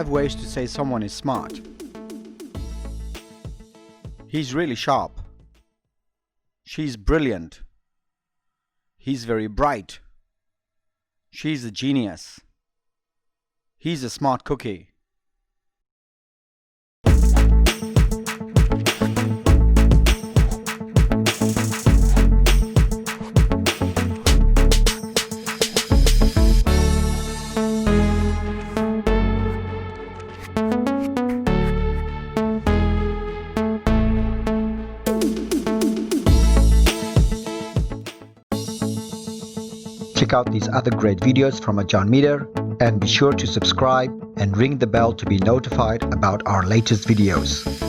5 ways to say someone is smart. He's really sharp. She's brilliant. He's very bright. She's a genius. He's a smart cookie. Check out these other great videos from Ajarn Mieder and be sure to subscribe and ring the bell to be notified about our latest videos.